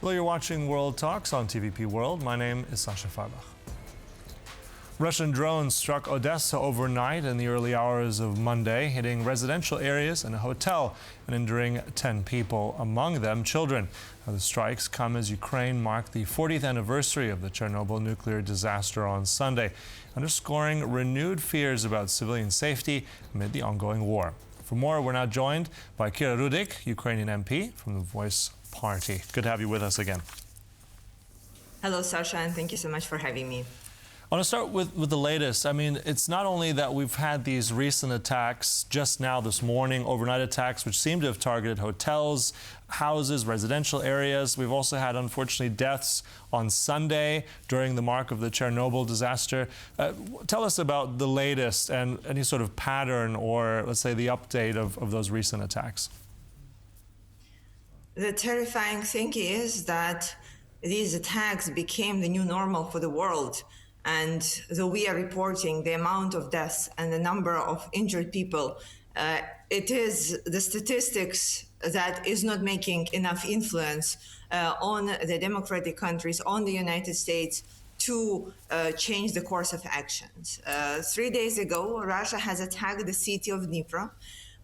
Well, you're watching World Talks on TVP World. My name is Sasha Farbach. Russian drones struck Odesa overnight in the early hours of Monday, hitting residential areas and a hotel and injuring 10 people, among them children. Now, the strikes come as Ukraine marked the 40th anniversary of the Chernobyl nuclear disaster on Sunday, underscoring renewed fears about civilian safety amid the ongoing war. For more, we're now joined by Rudik, Ukrainian MP from the Voice Party. Good to have you with us again. Hello, Sasha, and thank you so much for having me. I want to start with the latest. I mean, it's not only that we've had these recent attacks just now this morning, overnight attacks, which seem to have targeted hotels, houses, residential areas. We've also had, unfortunately, deaths on Sunday during the mark of the Chernobyl disaster. Tell us about the latest and any sort of pattern or, let's say, the update of those recent attacks. The terrifying thing is that these attacks became the new normal for the world. And though we are reporting the amount of deaths and the number of injured people, it is the statistics that is not making enough influence on the democratic countries, on the United States, to change the course of actions. 3 days ago, Russia has attacked the city of Dnipro,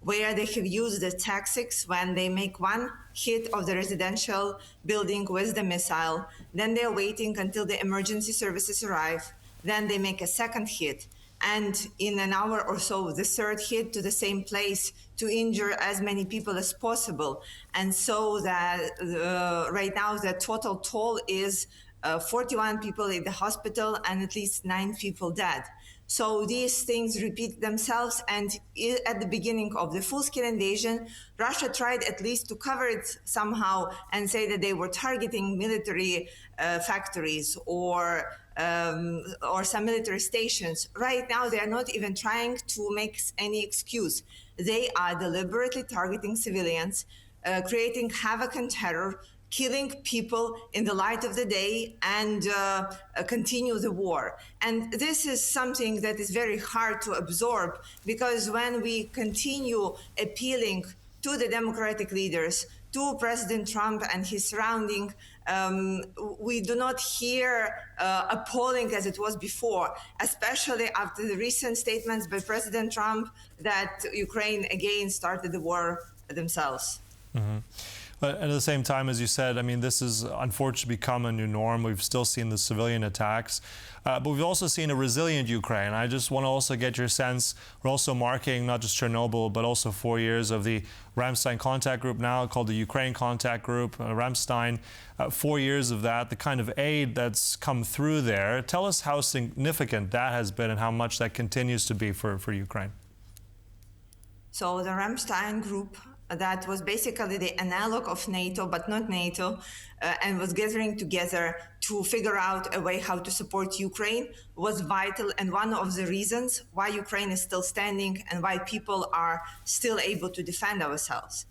where they have used the tactics when they make one hit of the residential building with the missile, then they're waiting until the emergency services arrive, then they make a second hit, and in an hour or so, the third hit to the same place to injure as many people as possible. And so that right now the total toll is 41 people in the hospital and at least 9 people dead. So these things repeat themselves, and at the beginning of the full-scale invasion, Russia tried at least to cover it somehow and say that they were targeting military factories or some military stations. Right now, they are not even trying to make any excuse. They are deliberately targeting civilians, creating havoc and terror, killing people in the light of the day, and continue the war. And this is something that is very hard to absorb, because when we continue appealing to the democratic leaders, to President Trump and his surrounding, we do not hear appalling as it was before, especially after the recent statements by President Trump that Ukraine again started the war themselves. Mm-hmm. But at the same time, as you said, I mean, this has unfortunately become a new norm. We've still seen the civilian attacks, but we've also seen a resilient Ukraine. I just want to also get your sense. We're also marking not just Chernobyl, but also 4 years of the Ramstein Contact Group, now called the Ukraine Contact Group, Ramstein. 4 years of that, the kind of aid that's come through there. Tell us how significant that has been and how much that continues to be for Ukraine. So the Ramstein Group, that was basically the analog of NATO, but not NATO, and was gathering together to figure out a way how to support Ukraine, was vital, and one of the reasons why Ukraine is still standing and why people are still able to defend ourselves.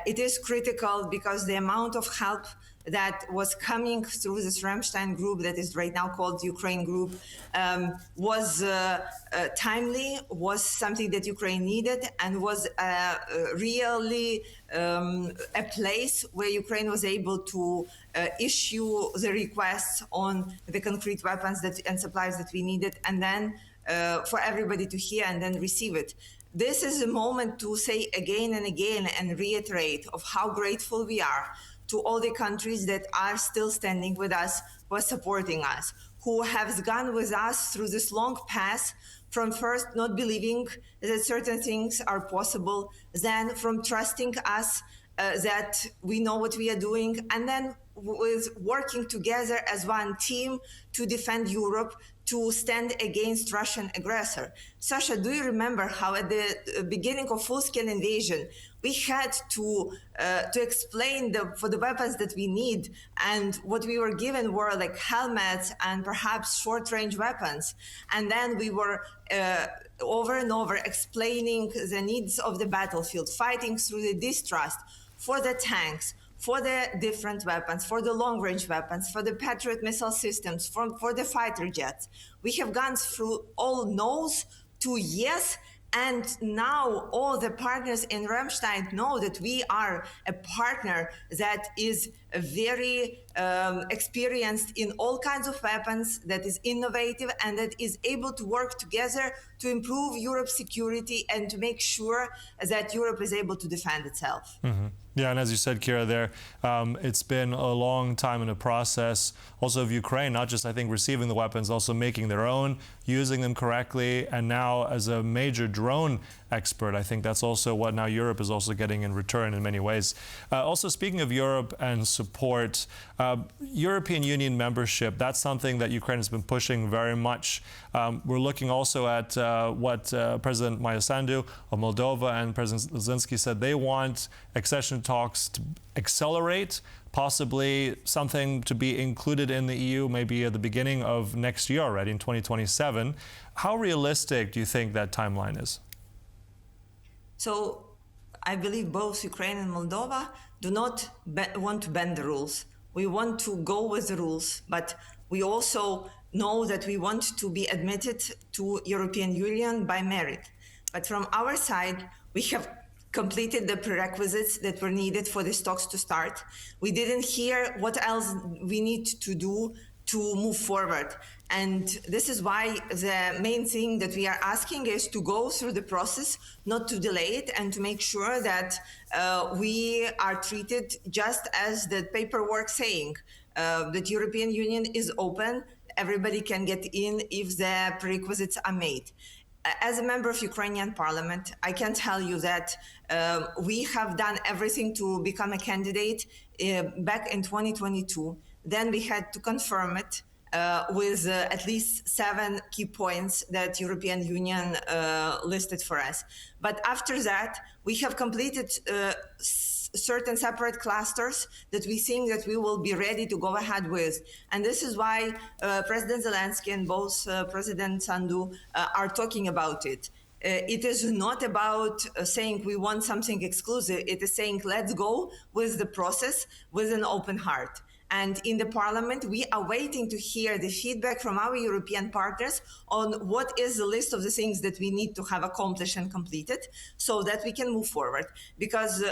It is critical because the amount of help that was coming through this Ramstein Group, that is right now called Ukraine Group, was timely, was something that Ukraine needed, and was really a place where Ukraine was able to issue the requests on the concrete weapons and supplies that we needed, and then for everybody to hear and then receive it. This is a moment to say again and again and reiterate of how grateful we are to all the countries that are still standing with us, who are supporting us, who have gone with us through this long path from first not believing that certain things are possible, then from trusting us that we know what we are doing, and then with working together as one team to defend Europe, to stand against Russian aggressor. Sasha, do you remember how at the beginning of full-scale invasion, we had to explain for the weapons that we need, and what we were given were like helmets and perhaps short-range weapons. And then we were over and over explaining the needs of the battlefield, fighting through the distrust for the tanks, for the different weapons, for the long-range weapons, for the Patriot missile systems, for the fighter jets. We have gone through all no's to yes, and now all the partners in Ramstein know that we are a partner that is very experienced in all kinds of weapons, that is innovative, and that is able to work together to improve Europe's security and to make sure that Europe is able to defend itself. Yeah, and as you said, Kira, there, it's been a long time in the process also of Ukraine, not just, I think, receiving the weapons, also making their own, using them correctly, and now as a major drone expert, I think that's also what now Europe is also getting in return in many ways. Also, speaking of Europe and support, European Union membership, that's something that Ukraine has been pushing very much. We're looking also at what President Sandu of Moldova and President Zelensky said. They want accession talks to accelerate, possibly something to be included in the EU maybe at the beginning of next year already, in 2027. How realistic do you think that timeline is? So I believe both Ukraine and Moldova do not want to bend the rules. We want to go with the rules, but we also know that we want to be admitted to European Union by merit. But from our side, we have completed the prerequisites that were needed for these talks to start. We didn't hear what else we need to do to move forward. And this is why the main thing that we are asking is to go through the process, not to delay it, and to make sure that we are treated just as the paperwork saying, that European Union is open, everybody can get in if the prerequisites are made. As a member of Ukrainian parliament, I can tell you that we have done everything to become a candidate back in 2022. Then we had to confirm it with at least 7 key points that European Union listed for us. But after that, we have completed certain separate clusters that we think that we will be ready to go ahead with. And this is why President Zelensky and both President Sandu are talking about it. It is not about saying we want something exclusive. It is saying let's go with the process with an open heart. And in the parliament, we are waiting to hear the feedback from our European partners on what is the list of the things that we need to have accomplished and completed so that we can move forward. Because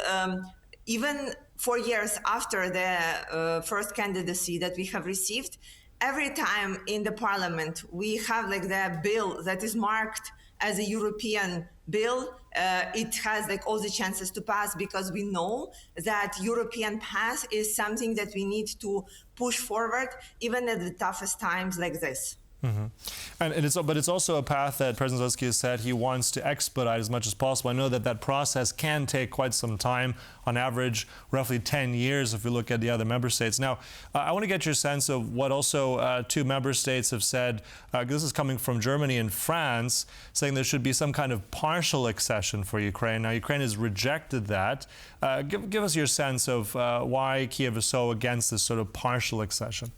even 4 years after the first candidacy that we have received, every time in the parliament, we have like the bill that is marked as a European bill, it has like all the chances to pass because we know that European path is something that we need to push forward even at the toughest times like this. And it's also a path that President Zelensky has said he wants to expedite as much as possible. I know that that process can take quite some time, on average roughly 10 years if we look at the other member states. Now, I want to get your sense of what also 2 member states have said. This is coming from Germany and France, saying there should be some kind of partial accession for Ukraine. Now, Ukraine has rejected that. Give us your sense of why Kiev is so against this sort of partial accession.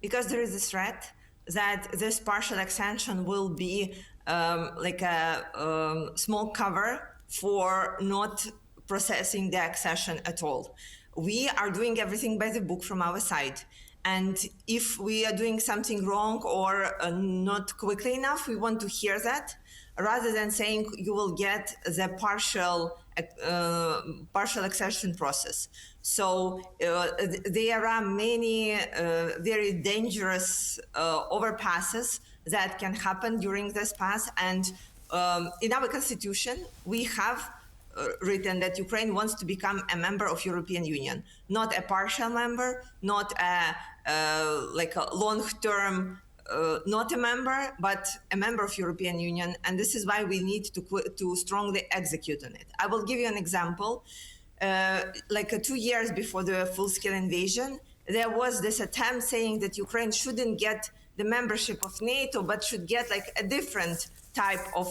Because there is a threat that this partial accession will be like a small cover for not processing the accession at all. We are doing everything by the book from our side. And if we are doing something wrong or not quickly enough, we want to hear that rather than saying you will get the partial accession process. So there are many very dangerous overpasses that can happen during this pass. And in our constitution, we have written that Ukraine wants to become a member of European Union, not a partial member, not like a long-term not a member, but a member of European Union. And this is why we need to strongly execute on it. I will give you an example. Like 2 years before the full-scale invasion, there was this attempt saying that Ukraine shouldn't get the membership of NATO, but should get like a different type of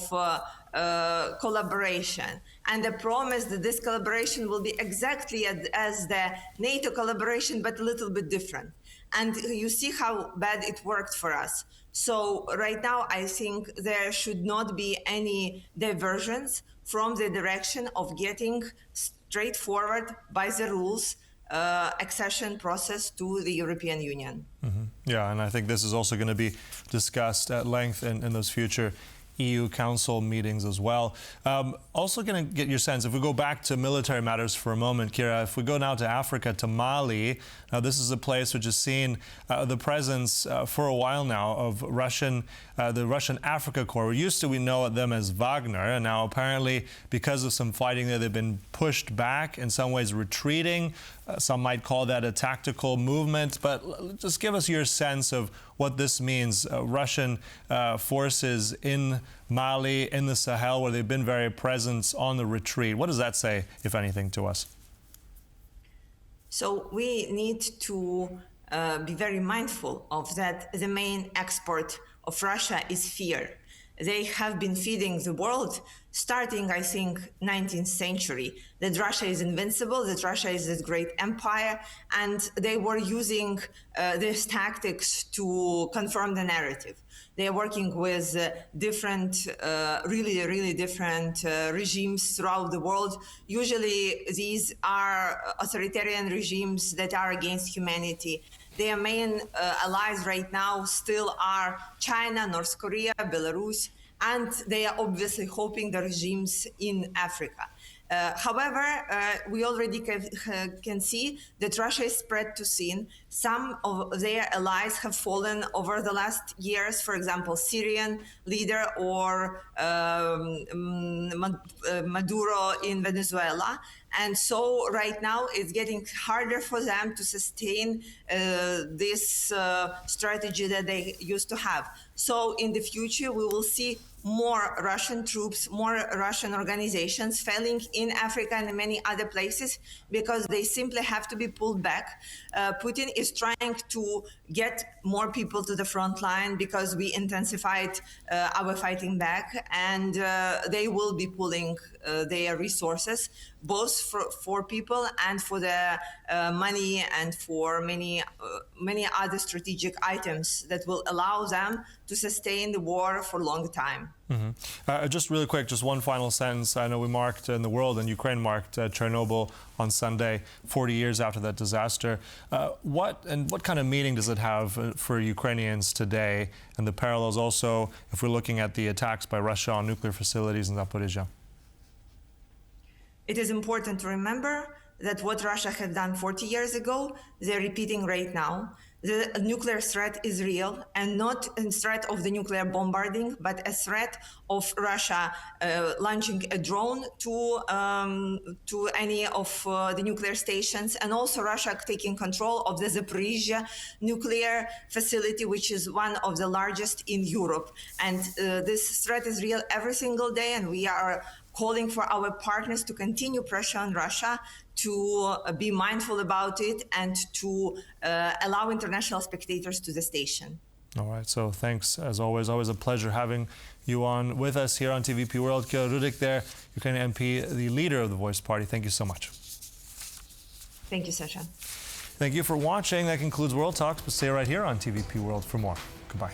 collaboration. And the promise that this collaboration will be exactly as the NATO collaboration, but a little bit different. And you see how bad it worked for us. So right now, I think there should not be any diversions from the direction of getting straightforward by the rules accession process to the European Union. Yeah, and I think this is also going to be discussed at length in those future EU Council meetings as well. Also going to get your sense, if we go back to military matters for a moment, Kira, if we go now to Africa, to Mali, now this is a place which has seen the presence for a while now of the Russian Africa Corps. We know them as Wagner, and now apparently because of some fighting there, they've been pushed back, in some ways retreating. Some might call that a tactical movement, but just give us your sense of what this means. Russian forces in Mali, in the Sahel, where they've been very present on the retreat. What does that say, if anything, to us? So we need to be very mindful of that. The main export of Russia is fear. They have been feeding the world starting, I think, 19th century, that Russia is invincible, that Russia is this great empire, and they were using these tactics to confirm the narrative. They are working with different, really different regimes throughout the world. Usually these are authoritarian regimes that are against humanity. Their main allies right now still are China, North Korea, Belarus, and they are obviously hoping the regimes in Africa. However, we already can see that Russia is spread too thin. Some of their allies have fallen over the last years, for example, Syrian leader or Maduro in Venezuela. And so right now it's getting harder for them to sustain this strategy that they used to have. So in the future, we will see more Russian troops, more Russian organizations failing in Africa and in many other places because they simply have to be pulled back. Putin is trying to get more people to the front line because we intensified our fighting back, and they will be pulling their resources, both for people and for the money and for many other strategic items that will allow them to sustain the war for a long time. Mm-hmm. Just really quick, just one final sentence. I know we marked in the world, and Ukraine marked Chernobyl on Sunday, 40 years after that disaster. What kind of meaning does it have for Ukrainians today, and the parallels also if we're looking at the attacks by Russia on nuclear facilities in Zaporizhia? It is important to remember that what Russia had done 40 years ago, they're repeating right now. The nuclear threat is real, and not a threat of the nuclear bombarding, but a threat of Russia launching a drone to any of the nuclear stations, and also Russia taking control of the Zaporizhia nuclear facility, which is one of the largest in Europe. And this threat is real every single day, and we are calling for our partners to continue pressure on Russia to be mindful about it and to allow international spectators to the station. All right, so thanks as always. Always a pleasure having you on with us here on TVP World. Kira Rudik there, Ukrainian MP, the leader of the Voice Party. Thank you so much. Thank you, Sasha. Thank you for watching. That concludes World Talks, but stay right here on TVP World for more. Goodbye.